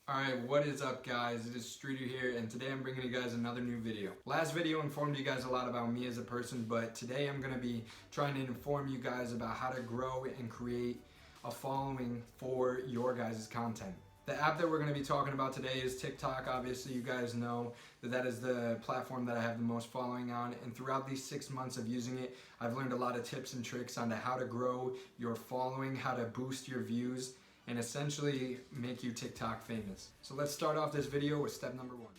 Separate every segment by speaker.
Speaker 1: Alright, what is up guys? It is Streeter here, and today I'm bringing you guys another new video. Last video informed you guys a lot about me as a person, but today I'm going to be trying to inform you guys about how to grow and create a following for your guys' content. The app that we're going to be talking about today is TikTok. Obviously you guys know that is the platform that I have the most following on, and throughout these 6 months of using it, I've learned a lot of tips and tricks on how to grow your following, how to boost your views, and essentially make you TikTok famous. So let's start off this video with step number one.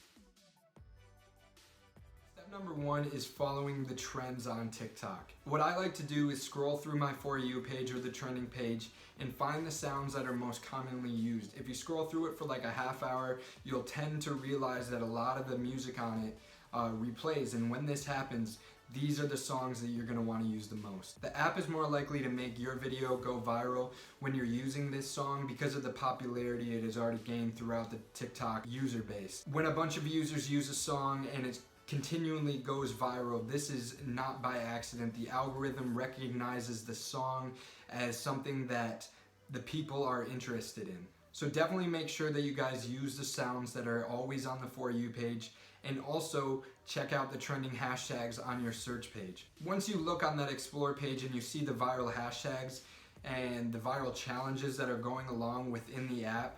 Speaker 1: Step number one is following the trends on TikTok. What I like to do is scroll through my For You page or the trending page and find the sounds that are most commonly used. If you scroll through it for like a half hour, you'll tend to realize that a lot of the music on it replays, and when this happens, these are the songs that you're going to want to use the most. The app is more likely to make your video go viral when you're using this song because of the popularity it has already gained throughout the TikTok user base. When a bunch of users use a song and it continually goes viral, this is not by accident. The algorithm recognizes the song as something that the people are interested in. So definitely make sure that you guys use the sounds that are always on the For You page, and also check out the trending hashtags on your search page. Once you look on that Explore page and you see the viral hashtags and the viral challenges that are going along within the app,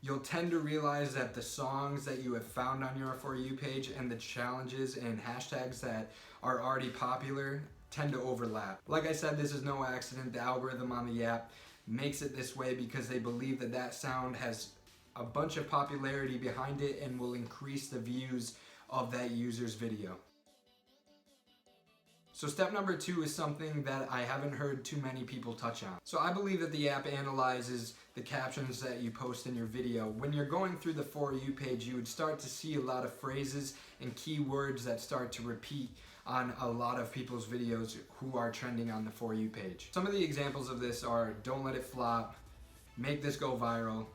Speaker 1: you'll tend to realize that the songs that you have found on your For You page and the challenges and hashtags that are already popular tend to overlap. Like I said, this is no accident. The algorithm on the app makes it this way because they believe that that sound has a bunch of popularity behind it and will increase the views of that user's video. So step number two is something that I haven't heard too many people touch on. So I believe that the app analyzes the captions that you post in your video. When you're going through the For You page, you would start to see a lot of phrases and keywords that start to repeat on a lot of people's videos who are trending on the For You page. Some of the examples of this are "don't let it flop," "make this go viral,"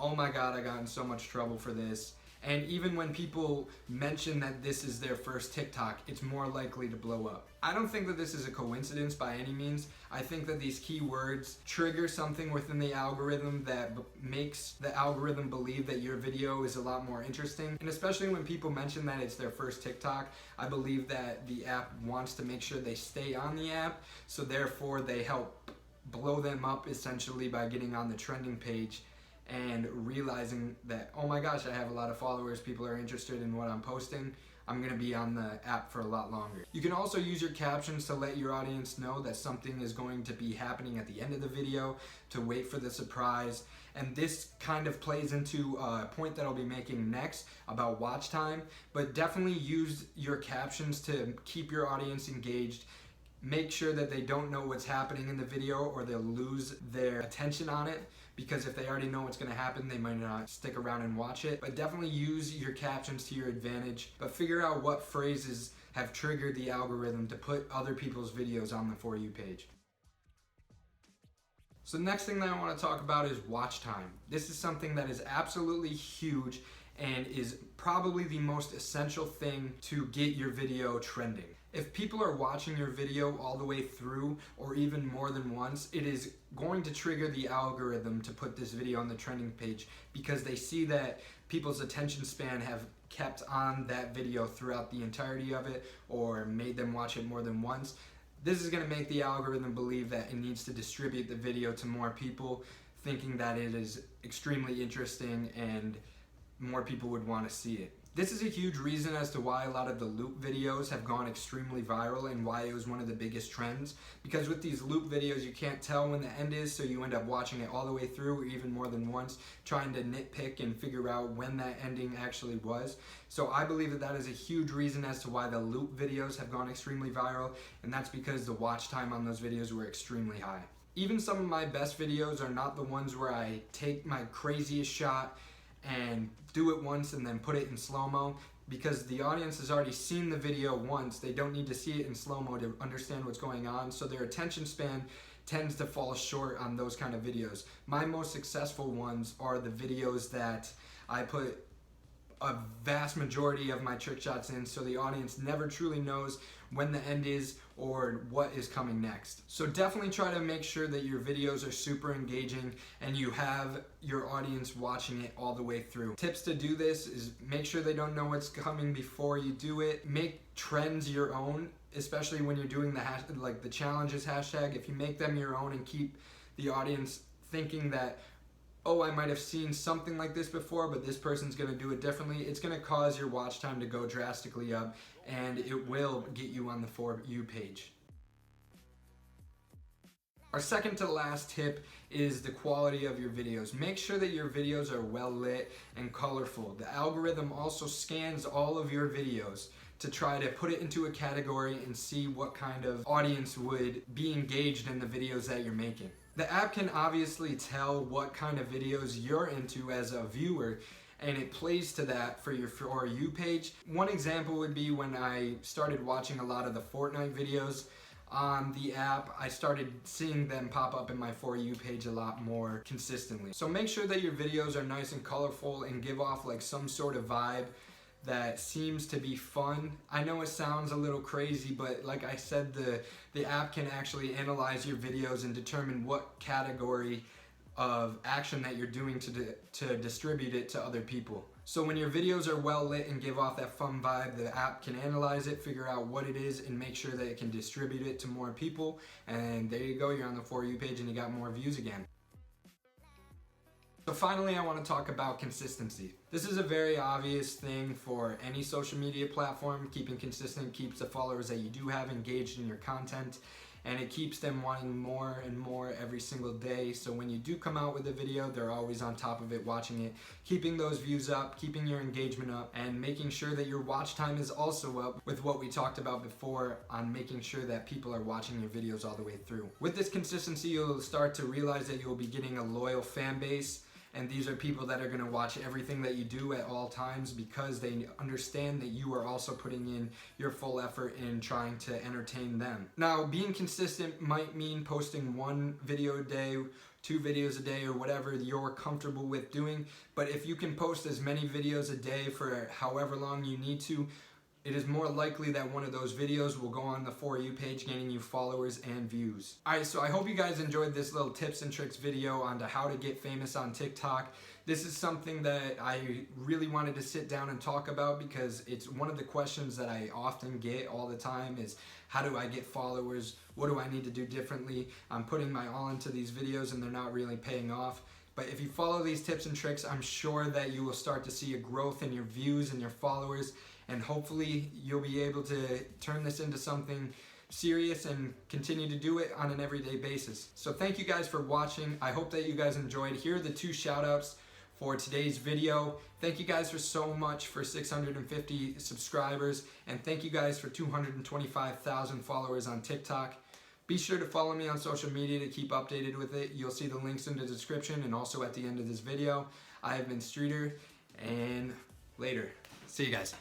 Speaker 1: "oh my god, I got in so much trouble for this." And even when people mention that this is their first TikTok, it's more likely to blow up. I don't think that this is a coincidence by any means. I think that these keywords trigger something within the algorithm that makes the algorithm believe that your video is a lot more interesting. And especially when people mention that it's their first TikTok, I believe that the app wants to make sure they stay on the app, so therefore they help blow them up essentially by getting on the trending page and realizing that, oh my gosh, I have a lot of followers, people are interested in what I'm posting, I'm gonna be on the app for a lot longer. You can also use your captions to let your audience know that something is going to be happening at the end of the video, to wait for the surprise. And this kind of plays into a point that I'll be making next about watch time, but definitely use your captions to keep your audience engaged. Make sure that they don't know what's happening in the video or they'll lose their attention on it, because if they already know what's going to happen, they might not stick around and watch it. But definitely use your captions to your advantage, but figure out what phrases have triggered the algorithm to put other people's videos on the For You page. So the next thing that I want to talk about is watch time. This is something that is absolutely huge and is probably the most essential thing to get your video trending. If people are watching your video all the way through, or even more than once, it is going to trigger the algorithm to put this video on the trending page, because they see that people's attention span have kept on that video throughout the entirety of it, or made them watch it more than once. This is going to make the algorithm believe that it needs to distribute the video to more people, thinking that it is extremely interesting and more people would want to see it. This is a huge reason as to why a lot of the loop videos have gone extremely viral and why it was one of the biggest trends. Because with these loop videos, you can't tell when the end is, so you end up watching it all the way through, or even more than once, trying to nitpick and figure out when that ending actually was. So I believe that that is a huge reason as to why the loop videos have gone extremely viral, and that's because the watch time on those videos were extremely high. Even some of my best videos are not the ones where I take my craziest shot and do it once and then put it in slow-mo, because the audience has already seen the video once. They don't need to see it in slow-mo to understand what's going on, so their attention span tends to fall short on those kind of videos. My most successful ones are the videos that I put a vast majority of my trick shots in, so the audience never truly knows when the end is or what is coming next. So definitely try to make sure that your videos are super engaging and you have your audience watching it all the way through. Tips to do this is make sure they don't know what's coming before you do it. Make trends your own, especially when you're doing the challenges hashtag. If you make them your own and keep the audience thinking that, oh, I might have seen something like this before, but this person's gonna do it differently, it's gonna cause your watch time to go drastically up, and it will get you on the For You page. Our second to last tip is the quality of your videos. Make sure that your videos are well lit and colorful. The algorithm also scans all of your videos to try to put it into a category and see what kind of audience would be engaged in the videos that you're making. The app can obviously tell what kind of videos you're into as a viewer, and it plays to that for your For You page. One example would be when I started watching a lot of the Fortnite videos on the app, I started seeing them pop up in my For You page a lot more consistently. So make sure that your videos are nice and colorful and give off like some sort of vibe that seems to be fun. I know it sounds a little crazy, but like I said, the app can actually analyze your videos and determine what category of action that you're doing to distribute it to other people. So when your videos are well lit and give off that fun vibe, the app can analyze it, figure out what it is, and make sure that it can distribute it to more people. And there you go, you're on the For You page and you got more views again. So finally, I want to talk about consistency. This is a very obvious thing for any social media platform. Keeping consistent keeps the followers that you do have engaged in your content, and it keeps them wanting more and more every single day. So when you do come out with a video, they're always on top of it, watching it, keeping those views up, keeping your engagement up, and making sure that your watch time is also up with what we talked about before on making sure that people are watching your videos all the way through. With this consistency, you'll start to realize that you'll be getting a loyal fan base. And these are people that are going to watch everything that you do at all times because they understand that you are also putting in your full effort in trying to entertain them. Now, being consistent might mean posting 1 video a day, 2 videos a day, or whatever you're comfortable with doing. But if you can post as many videos a day for however long you need to, it is more likely that one of those videos will go on the For You page, gaining you followers and views. Alright, so I hope you guys enjoyed this little tips and tricks video on how to get famous on TikTok. This is something that I really wanted to sit down and talk about because it's one of the questions that I often get all the time is, how do I get followers? What do I need to do differently? I'm putting my all into these videos and they're not really paying off. But if you follow these tips and tricks, I'm sure that you will start to see a growth in your views and your followers, and hopefully you'll be able to turn this into something serious and continue to do it on an everyday basis. So thank you guys for watching. I hope that you guys enjoyed. Here are the 2 shout outs for today's video. Thank you guys for so much for 650 subscribers, and thank you guys for 225,000 followers on TikTok. Be sure to follow me on social media to keep updated with it. You'll see the links in the description and also at the end of this video. I have been Streeter, and later. See you guys.